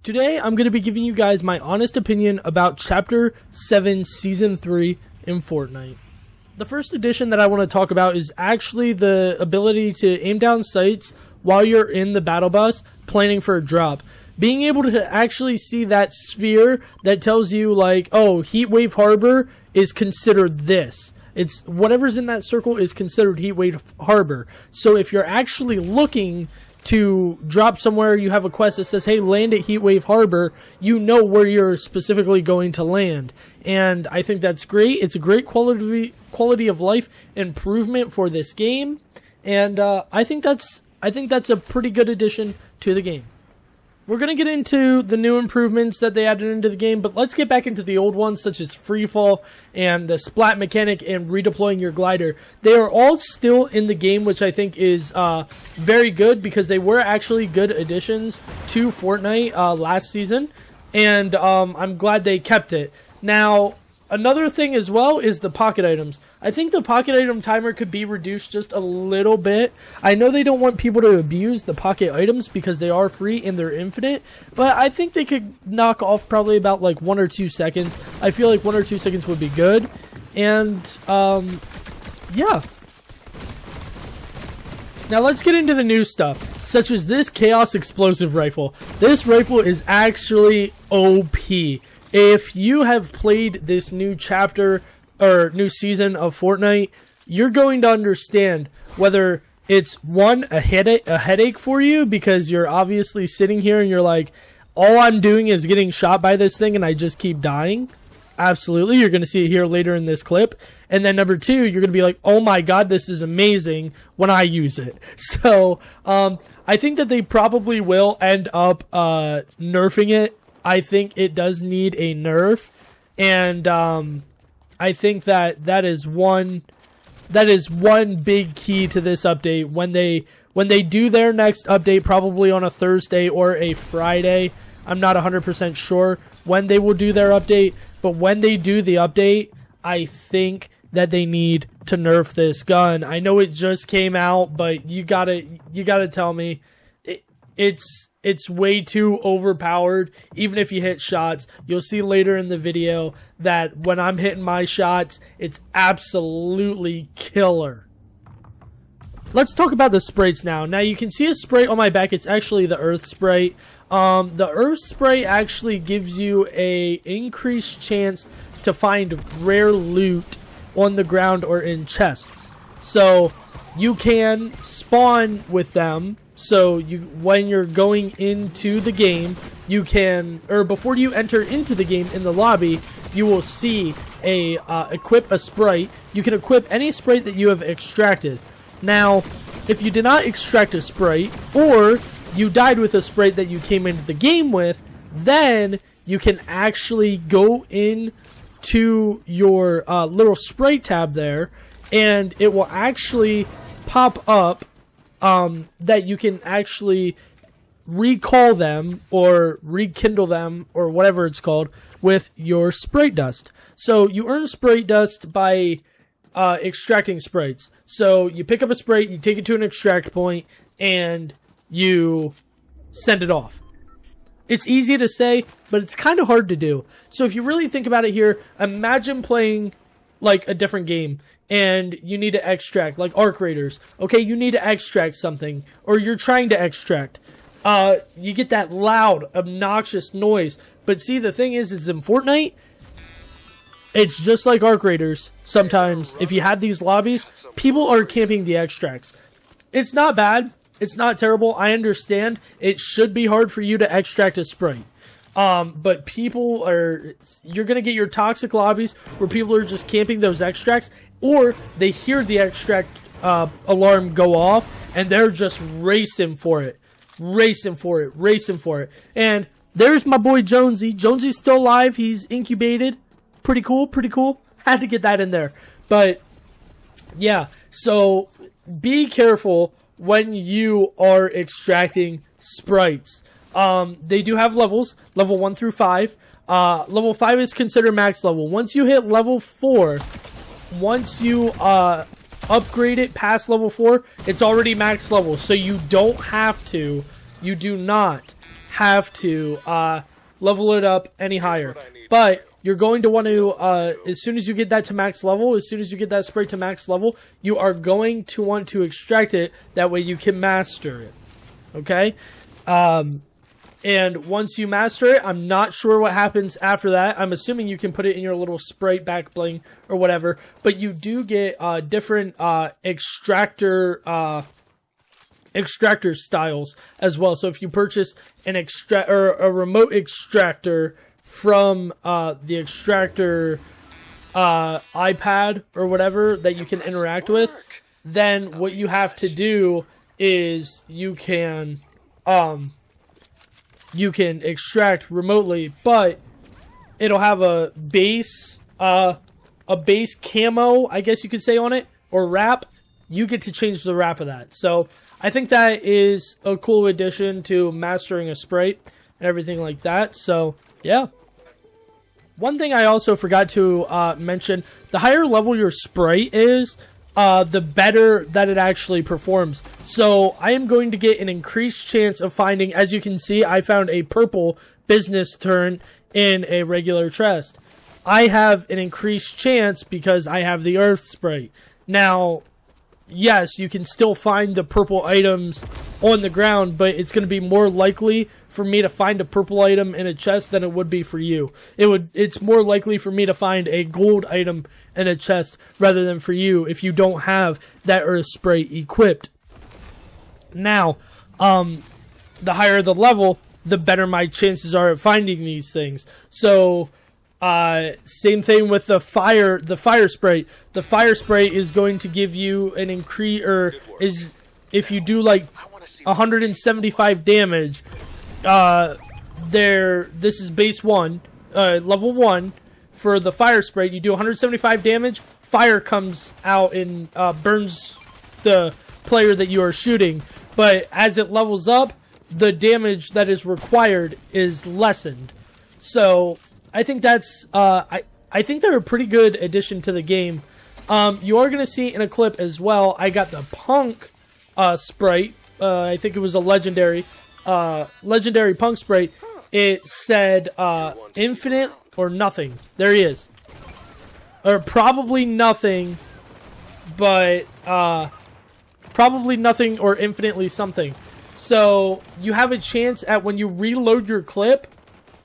Today, I'm going to be giving you guys my honest opinion about Chapter 7 Season 3 in Fortnite. The first addition that I want to talk about is actually the ability to aim down sights while you're in the battle bus planning for a drop. Being able to actually see that sphere that tells you like, oh, Heatwave Harbor is considered this. It's whatever's in that circle is considered Heatwave Harbor. So if you're actually looking to drop somewhere, you have a quest that says, hey, land at Heatwave Harbor, you know where you're specifically going to land. And I think that's great. It's a great quality of life improvement for this game. And I think that's a pretty good addition to the game. We're going to get into the new improvements that they added into the game, but let's get back into the old ones, such as freefall and the splat mechanic and redeploying your glider. They are all still in the game, which I think is very good because they were actually good additions to Fortnite last season, and I'm glad they kept it. Now, another thing as well is the pocket items. I think the pocket item timer could be reduced just a little bit. I know they don't want people to abuse the pocket items because they are free and they're infinite, but I think they could knock off probably about like 1 or 2 seconds. I feel like 1 or 2 seconds would be good. And, yeah. Now let's get into the new stuff, such as this Chaos Explosive Rifle. This rifle is actually OP. If you have played this new chapter or new season of Fortnite, you're going to understand whether it's a headache for you because you're obviously sitting here and you're like, all I'm doing is getting shot by this thing and I just keep dying. Absolutely, you're going to see it here later in this clip. And then number 2, you're going to be like, oh my god, this is amazing when I use it. So I think that they probably will end up nerfing it. I think it does need a nerf, and I think that is one big key to this update. When they do their next update, probably on a Thursday or a Friday, I'm not 100% sure when they will do their update, but when they do the update, I think that they need to nerf this gun. I know it just came out, but you gotta tell me it's way too overpowered. Even if you hit shots, you'll see later in the video that when I'm hitting my shots, it's absolutely killer. Let's talk about the sprites now. Now you can see a sprite on my back. It's actually the Earth sprite. The Earth sprite actually gives you a increased chance to find rare loot on the ground or in chests. So you can spawn with them. So when you're going into the game, you can, or before you enter into the game in the lobby, you will see equip a sprite. You can equip any sprite that you have extracted. Now, if you did not extract a sprite, or you died with a sprite that you came into the game with, then you can actually go into your little sprite tab there, and it will actually pop up that you can actually recall them or rekindle them or whatever it's called with your sprite dust. So you earn sprite dust by extracting sprites. So you pick up a sprite, you take it to an extract point, and you send it off. It's easy to say, but it's kind of hard to do. So if you really think about it here, imagine playing like a different game and you need to extract, like Arc Raiders. Okay, you need to extract something, or you're trying to extract. You get that loud, obnoxious noise. But see, the thing is in Fortnite, it's just like Arc Raiders. Sometimes, if you have these lobbies, people are camping the extracts. It's not bad. It's not terrible. I understand. It should be hard for you to extract a sprite. But you're going to get your toxic lobbies where people are just camping those extracts, or they hear the extract alarm go off and they're just racing for it. And there's my boy Jonesy. Jonesy's still alive. He's incubated. Pretty cool. Had to get that in there. But yeah, so be careful when you are extracting sprites. They do have levels, level 1 through 5. Level 5 is considered max level. Once you hit level 4, once you upgrade it past level 4, it's already max level. So you do not have to level it up any higher. But you're going to want to, as soon as you get that to max level, as soon as you get that spray to max level, you are going to want to extract it. That way you can master it. Okay? And once you master it, I'm not sure what happens after that. I'm assuming you can put it in your little Sprite back bling or whatever. But you do get different extractor styles as well. So if you purchase an a remote extractor from the extractor iPad or whatever that you can interact with, then what you have to do is you can extract remotely, but it'll have a base camo, I guess you could say, on it, or wrap. You get to change the wrap of that. So I think that is a cool addition to mastering a sprite and everything like that. So yeah. One thing I also forgot to mention, the higher level your sprite is, the better that it actually performs. So I am going to get an increased chance of finding, as you can see, I found a purple business turn in a regular chest. I have an increased chance because I have the earth sprite. Now, yes, you can still find the purple items on the ground, but it's going to be more likely for me to find a purple item in a chest than it would be for you. It's more likely for me to find a gold item in a chest rather than for you if you don't have that earth spray equipped. Now, the higher the level, the better my chances are at finding these things. So, same thing with the fire spray. The fire spray is going to give you an increase, or is, if you do like 175 damage, this is base 1, level 1 for the fire spray. You do 175 damage, fire comes out and burns the player that you are shooting, but as it levels up, the damage that is required is lessened. So I think that's I think they're a pretty good addition to the game. You are going to see in a clip as well, I got the punk sprite. I think it was a legendary punk sprite. It said infinite or nothing. There he is. Or probably nothing, but probably nothing or infinitely something. So you have a chance at when you reload your clip,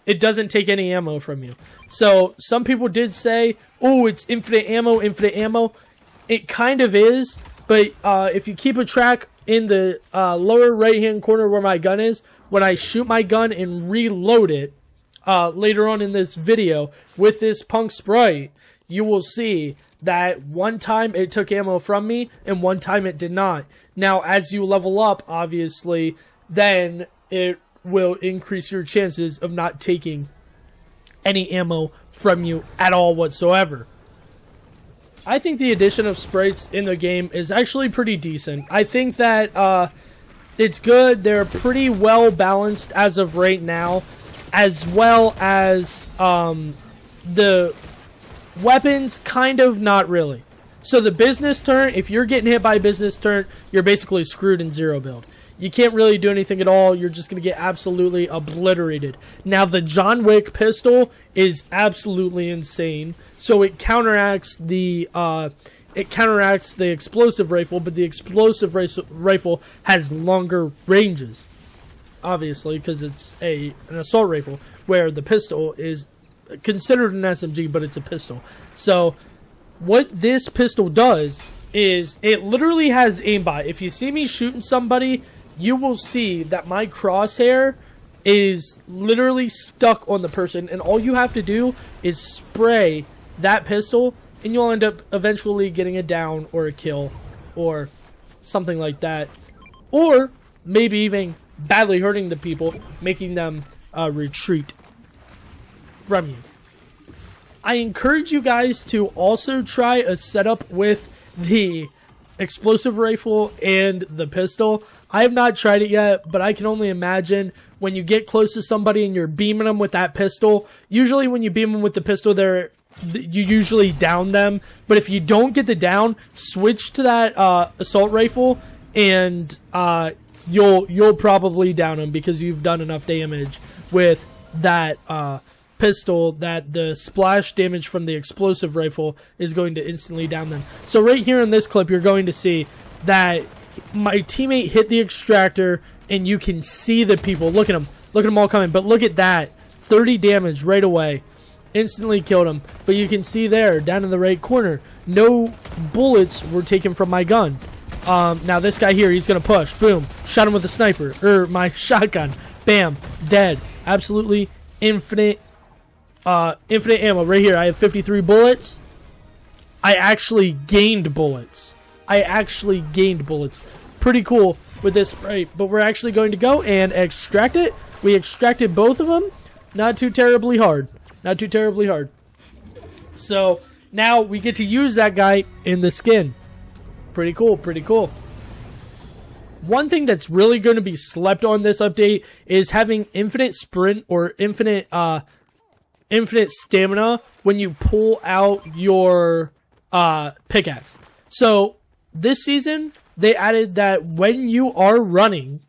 it doesn't take any ammo from you. So some people did say, oh, it's infinite ammo, infinite ammo. It kind of is, but if you keep a track in the lower right-hand corner where my gun is, when I shoot my gun and reload it later on in this video with this punk sprite, you will see that one time it took ammo from me and one time it did not. Now, as you level up, obviously, then it will increase your chances of not taking any ammo from you at all whatsoever. I think the addition of sprites in the game is actually pretty decent. I think that it's good. They're pretty well balanced as of right now, as well as the weapons, kind of, not really. So the business turn, if you're getting hit by a business turn, you're basically screwed in zero build. You can't really do anything at all. You're just going to get absolutely obliterated. Now, the John Wick pistol is absolutely insane. So it counteracts the explosive rifle, but the explosive rifle has longer ranges, obviously, because it's an assault rifle, where the pistol is considered an SMG, but it's a pistol. So what this pistol does is it literally has aimbot. If you see me shooting somebody, you will see that my crosshair is literally stuck on the person, and all you have to do is spray that pistol, and you'll end up eventually getting a down or a kill or something like that, or maybe even badly hurting the people, making them retreat from you. I encourage you guys to also try a setup with the explosive rifle and the pistol. I have not tried it yet, but I can only imagine when you get close to somebody and you're beaming them with that pistol. Usually when you beam them with the pistol, you usually down them. But if you don't get the down, switch to that assault rifle and you'll probably down them because you've done enough damage with that pistol that the splash damage from the explosive rifle is going to instantly down them. So right here in this clip, you're going to see that my teammate hit the extractor, and you can see the people. Look at them all coming. But look at that, 30 damage right away, instantly killed him. But you can see there, down in the right corner, no bullets were taken from my gun. Now this guy here, he's gonna push. Boom, shot him with a sniper or my shotgun. Bam, dead. Absolutely infinite ammo right here. I have 53 bullets. I actually gained bullets. Pretty cool with this spray. But we're actually going to go and extract it. We extracted both of them. Not too terribly hard. So now we get to use that guy in the skin. Pretty cool. One thing that's really going to be slept on this update is having infinite sprint or infinite stamina when you pull out your pickaxe. So this season they added that when you are running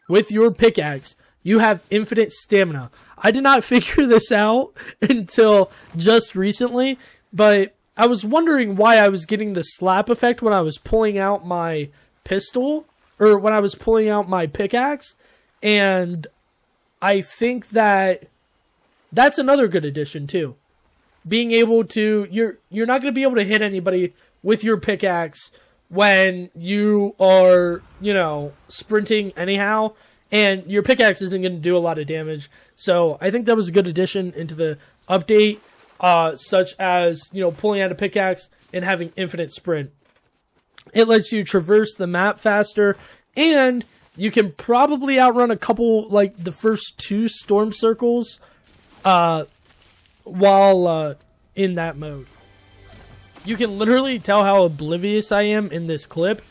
with your pickaxe, you have infinite stamina. I did not figure this out until just recently, but I was wondering why I was getting the slap effect when I was pulling out my pistol, or when I was pulling out my pickaxe, and I think that that's another good addition too. Being able to, you're not going to be able to hit anybody with your pickaxe when you are, sprinting anyhow, and your pickaxe isn't going to do a lot of damage. So I think that was a good addition into the update. Such as, pulling out a pickaxe and having infinite sprint. It lets you traverse the map faster, and you can probably outrun a couple, like the first 2 storm circles, while in that mode. You can literally tell how oblivious I am in this clip,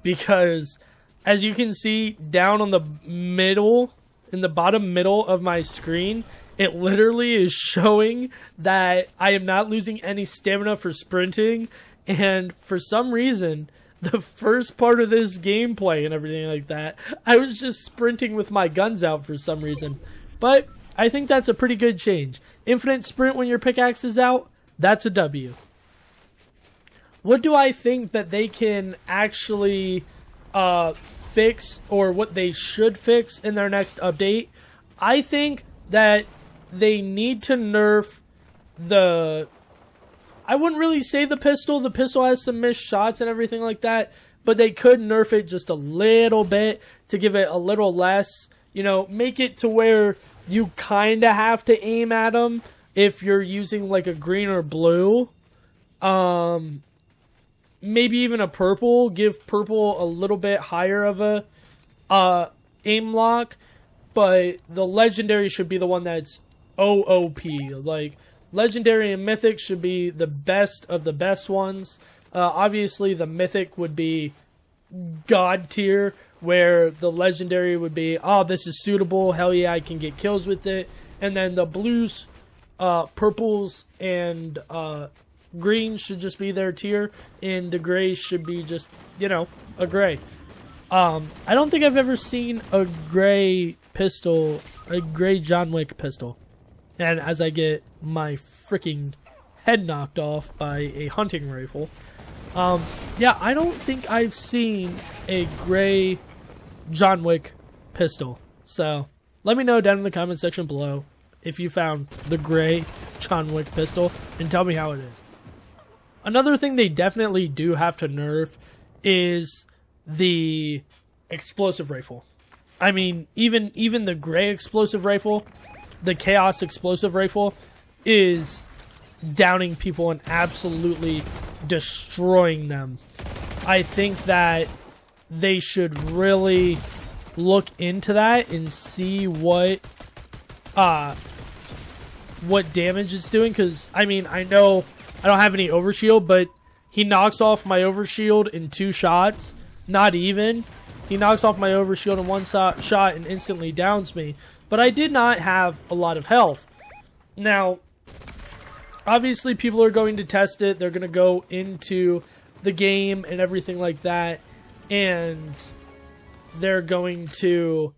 because as you can see down on the middle, in the bottom middle of my screen, it literally is showing that I am not losing any stamina for sprinting, and for some reason, the first part of this gameplay and everything like that, I was just sprinting with my guns out for some reason. But I think that's a pretty good change. Infinite sprint when your pickaxe is out, that's a W. What do I think that they can actually fix, or what they should fix in their next update? I think that they need to nerf I wouldn't really say the pistol. The pistol has some missed shots and everything like that, but they could nerf it just a little bit to give it a little less, make it to where you kind of have to aim at them if you're using like a green or blue. Maybe even a purple. Give purple a little bit higher of a aim lock, but the legendary should be the one that's OOP. Like, legendary and mythic should be the best of the best ones. Obviously, the mythic would be god tier, where the legendary would be, oh, this is suitable, hell yeah, I can get kills with it. And then the blues, purples, and greens should just be their tier, and the grays should be just, a gray. I don't think I've ever seen a gray pistol, a gray John Wick pistol. And as I get my freaking head knocked off by a hunting rifle. Yeah, I don't think I've seen a gray John Wick pistol. So, let me know down in the comment section below if you found the gray John Wick pistol, and tell me how it is. Another thing they definitely do have to nerf is the explosive rifle. I mean, even the gray explosive rifle, the chaos explosive rifle, is downing people and absolutely destroying them. I think that they should really look into that and see what damage it's doing, because I mean, I know I don't have any overshield, but he knocks off my overshield in 2 shots. Not even. He knocks off my overshield in 1 shot and instantly downs me. But I did not have a lot of health. Now, obviously people are going to test it. They're going to go into the game and everything like that. And they're going to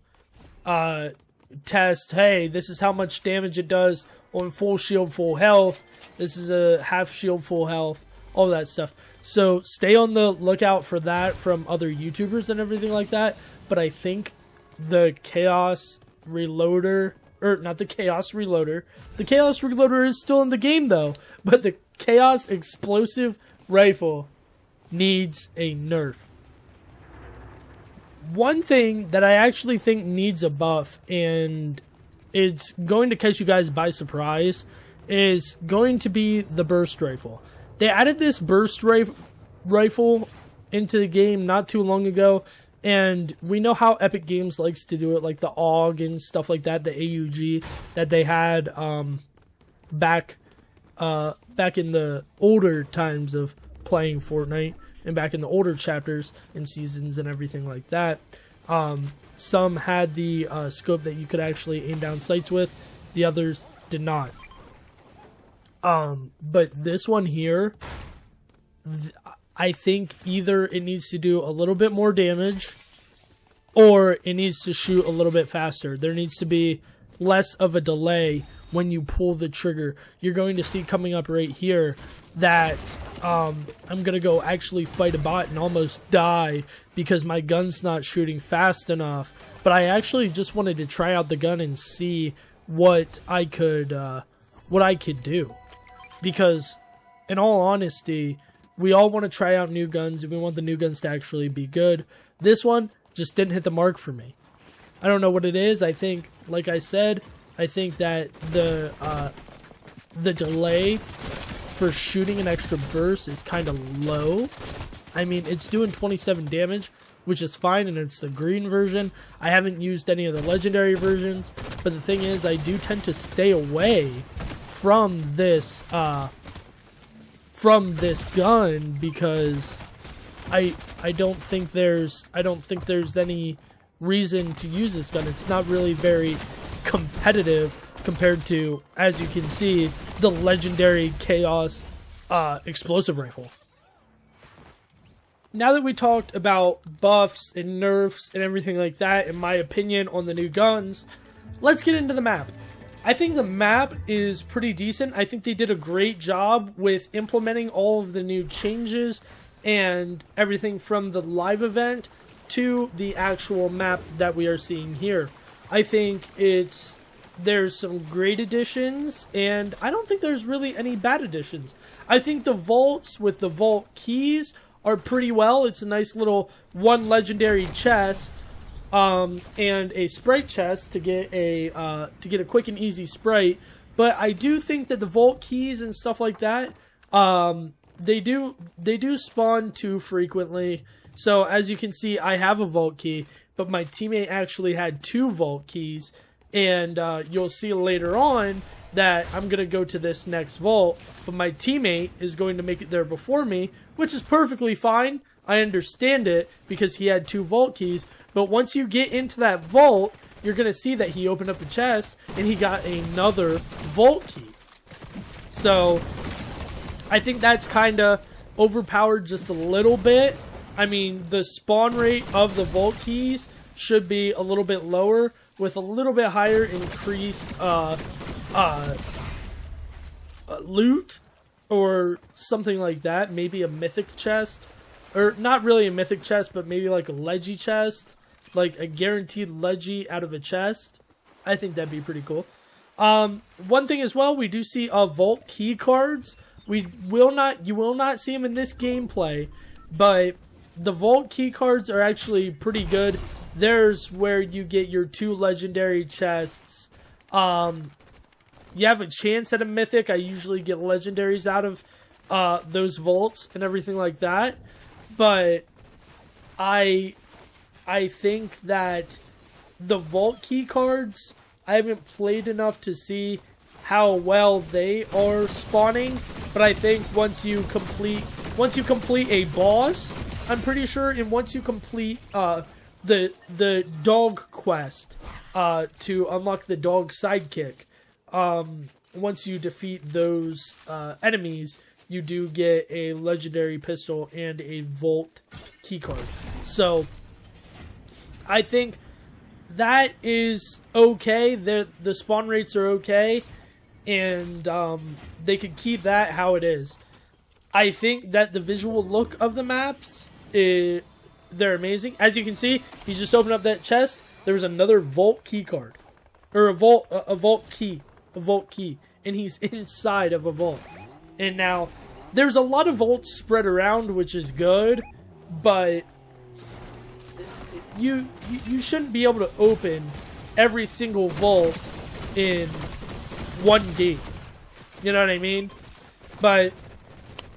test, hey, this is how much damage it does on full shield, full health. This is a half shield, full health, all that stuff. So stay on the lookout for that from other YouTubers and everything like that. But I think the Chaos Reloader, or not the Chaos Reloader, the Chaos Reloader is still in the game though, but the Chaos Explosive Rifle needs a nerf. One thing that I actually think needs a buff, and it's going to catch you guys by surprise, is going to be the burst rifle. They added this burst rifle into the game not too long ago, and we know how Epic Games likes to do it, like the AUG and stuff like that, the AUG that they had back in the older times of playing Fortnite, and back in the older chapters and seasons and everything like that. Some had the scope that you could actually aim down sights with, the others did not. But this one here, I think either it needs to do a little bit more damage, or it needs to shoot a little bit faster. There needs to be less of a delay when you pull the trigger. You're going to see coming up right here that I'm going to go actually fight a bot and almost die because my gun's not shooting fast enough. But I actually just wanted to try out the gun and see what I could do. Because, in all honesty, we all want to try out new guns, and we want the new guns to actually be good. This one just didn't hit the mark for me. I don't know what it is. I think, like I said, I think that the delay for shooting an extra burst is kind of low. I mean, it's doing 27 damage, which is fine, and it's the green version. I haven't used any of the legendary versions, but the thing is, I do tend to stay away from this gun because I don't think there's any reason to use this gun. It's not really very competitive compared to, as you can see, the legendary Chaos Explosive Rifle. Now that we talked about buffs and nerfs and everything like that, in my opinion on the new guns, let's get into the map. I think the map is pretty decent. I think they did a great job with implementing all of the new changes and everything from the live event to the actual map that we are seeing here. I think there's some great additions, and I don't think there's really any bad additions. I think the vaults with the vault keys are pretty well. It's a nice little one legendary chest and a sprite chest to get a quick and easy sprite. But I do think that the vault keys and stuff like that, they do spawn too frequently. So as you can see, I have a vault key, but my teammate actually had 2 vault keys. And you'll see later on that I'm going to go to this next vault, but my teammate is going to make it there before me, which is perfectly fine. I understand it because he had 2 vault keys. But once you get into that vault, you're going to see that he opened up a chest and he got another vault key. So I think that's kind of overpowered just a little bit. I mean, the spawn rate of the vault keys should be a little bit lower, with a little bit higher increased loot or something like that. Maybe a mythic chest, or not really a mythic chest, but maybe like a leggy chest, like a guaranteed leggy out of a chest. I think that'd be pretty cool. One thing as well, we do see vault key cards. You will not see them in this gameplay, but the vault key cards are actually pretty good. There's where you get your 2 legendary chests. You have a chance at a mythic. I usually get legendaries out of those vaults and everything like that. But I think that the vault key cards, I haven't played enough to see how well they are spawning. But I think once you complete a boss, I'm pretty sure, and once you complete the dog quest to unlock the dog sidekick, once you defeat those enemies, you do get a legendary pistol and a vault keycard. So I think that is okay. The spawn rates are okay, and they could keep that how it is. I think that the visual look of the maps, they're amazing. As you can see, he just opened up that chest. There was another vault key card, or a vault key, and he's inside of a vault. And now there's a lot of vaults spread around, which is good, but you shouldn't be able to open every single vault in one game. You know what I mean? But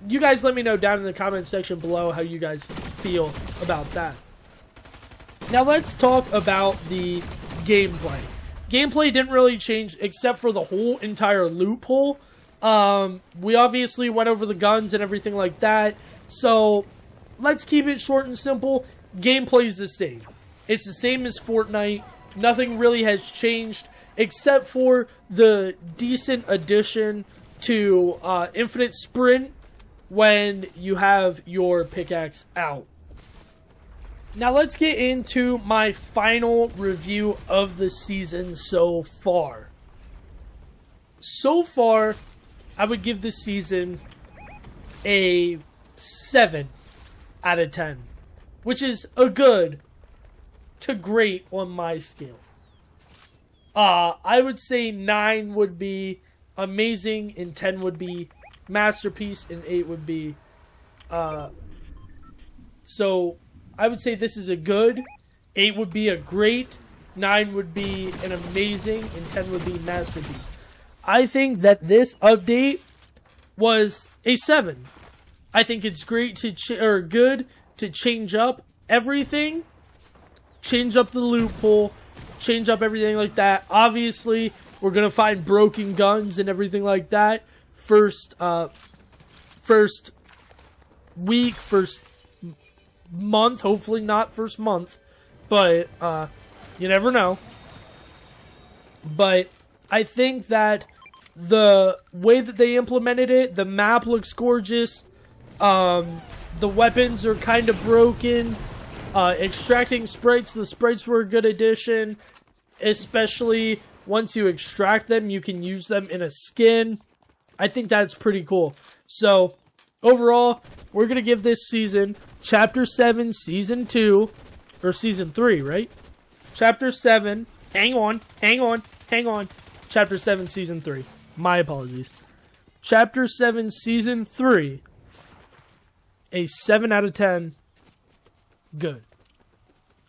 you guys let me know down in the comment section below how you guys feel about that. Now let's talk about the gameplay. Gameplay didn't really change except for the whole entire loophole. We obviously went over the guns and everything like that. So let's keep it short and simple. Gameplay's the same. It's the same as Fortnite. Nothing really has changed except for the decent addition to infinite sprint when you have your pickaxe out. Now let's get into my final review of the season so far. So far, I would give this season a 7 out of 10, which is a good to great on my scale. I would say 9 would be amazing, and 10 would be masterpiece, and 8 would be so I would say this is a good, 8 would be a great, 9 would be an amazing, and 10 would be masterpiece. I think that this update was a 7. I think it's great to good to change up everything, change up the loophole, change up everything like that. Obviously, we're gonna find broken guns and everything like that. First week, first month, hopefully not first month, but you never know. But I think that the way that they implemented it, the map looks gorgeous. The weapons are kind of broken. Extracting sprites, the sprites were a good addition, especially once you extract them, you can use them in a skin. I think that's pretty cool. So overall, we're going to give this season, Chapter 7, Season 2, or Season 3, right? Chapter 7, hang on. Chapter 7, Season 3. My apologies. Chapter 7, Season 3, a 7 out of 10. Good.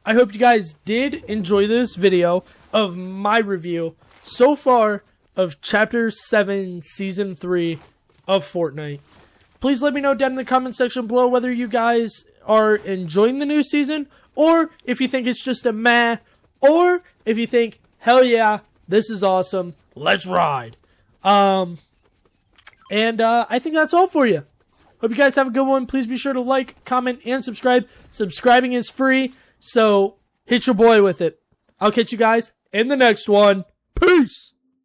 I hope you guys did enjoy this video of my review so far of Chapter 7, Season 3 of Fortnite. Please let me know down in the comment section below whether you guys are enjoying the new season, or if you think it's just a meh, or if you think, hell yeah, this is awesome, let's ride. I think that's all for you. Hope you guys have a good one. Please be sure to like, comment, and subscribe. Subscribing is free, so hit your boy with it. I'll catch you guys in the next one. Peace!